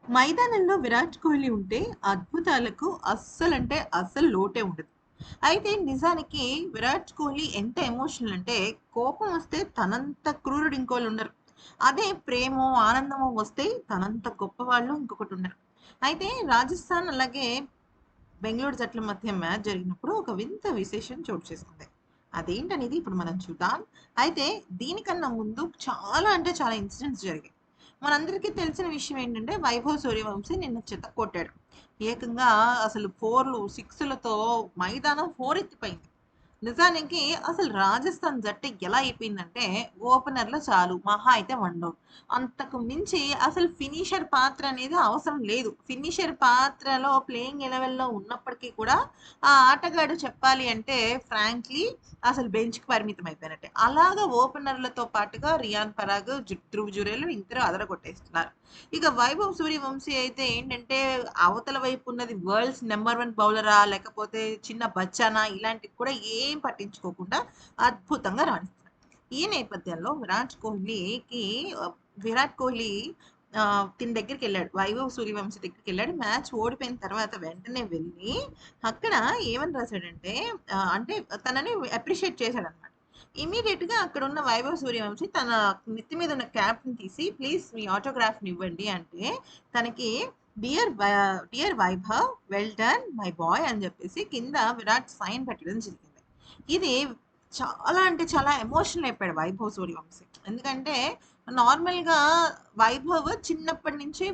మైదానంలో విరాట్ కోహ్లీ ఉంటే అద్భుతాలకు అస్సలంటే అస్సలు లోటే ఉండదు. అయితే నిజానికి విరాట్ కోహ్లీ ఎంత ఎమోషనల్ అంటే కోపం వస్తే తనంత క్రూరుడు ఇంకోళ్ళు ఉండరు. అదే ప్రేమో, ఆనందమో వస్తే తనంత గొప్పవాళ్ళు ఇంకొకటి ఉండరు. అయితే రాజస్థాన్ అలాగే బెంగుళూరు జట్ల మధ్య మ్యాచ్ జరిగినప్పుడు ఒక వింత విశేషం చోటు చేసుకుంది. అదేంటనేది ఇప్పుడు మనం చూద్దాం. అయితే దీనికన్నా ముందు చాలా అంటే చాలా ఇన్సిడెంట్స్ జరిగాయి. మనందరికీ తెలిసిన విషయం ఏంటంటే వైభవ్ సూర్యవంశీ నిన్న చితక్కొట్టాడు. ఏకంగా అసలు 4లు, 6లతో మైదానం హోరెత్తిపోయింది. నిజానికి అసలు రాజస్థాన్ జట్టు ఎలా అయిపోయిందంటే ఓపెనర్‌లో చాలు మహా అయితే 1 డౌన్. అంతకు మించి అసలు ఫినిషర్ పాత్ర అనేది అవసరం లేదు. ఫినిషర్ పాత్రలో ప్లేయింగ్ 11లో ఉన్నప్పటికీ కూడా ఆ ఆటగాడు చెప్పాలి అంటే ఫ్రాంక్లీ అసలు బెంచ్‌కి పరిమితం అయిపోయినట్టే. అలాగా ఓపెనర్‌లతో పాటుగా రియాన్ పరాగ్, ధ్రువ్ జురేల్ ఇద్దరు అదరగొట్టేస్తున్నారు. ఇక వైభవ్ సూర్యవంశీ అయితే ఏంటంటే అవతల వైపు ఉన్నది వరల్డ్స్ నంబర్ 1 బౌలరా? లేకపోతే చిన్న బచ్చానా? ఇలాంటివి కూడా ఏం పట్టించుకోకుండా అద్భుతంగా రాణిస్తున్నాడు. ఈ నేపథ్యంలో ఆహ్, విరాట్ కోహ్లీ తిన దగ్గరికెళ్ళాడు. వైభవ్ సూర్యవంశీ దగ్గరికెళ్ళాడు. మ్యాచ్ ఓడిపోయిన తర్వాత వెంటనే వెళ్ళి అక్కడ ఏమని రాసాడంటే అంటే తనని అప్రిషియేట్ చేశాడన్నమాట. ఇమ్మీడియేట్‌గా అక్కడున్న వైభవ్ సూర్యవంశీ తన నెత్తి మీద ఉన్న క్యాప్‌ని తీసి ప్లీజ్ మీ ఆటోగ్రాఫ్‌ని ఇవ్వండి అంటే తనకి dear Vaibhav well done my boy అని చెప్పేసి కింద విరాట్ సైన్ పెట్టడం జరిగింది. ఇది చాలా అంటే చాలా ఎమోషనల్ అయిపోయాడు వైభవ్ సూర్యవంశీ. ఎందుకంటే నార్మల్‌గా వైభవ్ చిన్నప్పటి నుంచి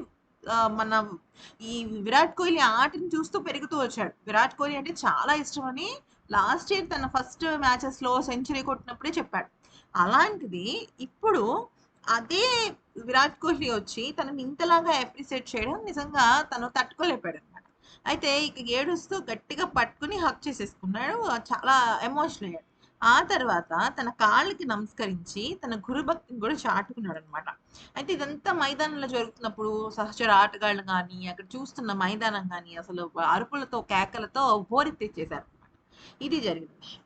మన ఈ విరాట్ కోహ్లీ ఆటని చూస్తూ పెరుగుతూ వచ్చాడు. విరాట్ కోహ్లీ అంటే చాలా ఇష్టమని లాస్ట్ ఇయర్ తన ఫస్ట్ మ్యాచెస్‌లో సెంచరీ కొట్టినప్పుడే చెప్పాడు. అలాంటిది ఇప్పుడు అదే విరాట్ కోహ్లీ వచ్చి తనని ఇంతలాగా అప్రిషియేట్ చేయడం నిజంగా తను తట్టుకోలేకపోయాడన్నమాట. అయితే ఇక ఏడుస్తూ గట్టిగా పట్టుకొని హగ్ చేసేసుకున్నాడు. చాలా ఎమోషనల్ అయ్యాడు. ఆ తర్వాత తన కాళ్ళకి నమస్కరించి తన గురుభక్తిని కూడా చాటుకున్నాడన్నమాట. అయితే ఇదంతా మైదానంలో జరుగుతున్నప్పుడు సహచర ఆటగాళ్ళు గాని, అక్కడ చూస్తున్న మైదానం గాని అసలు అరుపులతో, కేకలతో హోరెత్తించేశారన్నమాట. ఇది జరిగిన విషయం.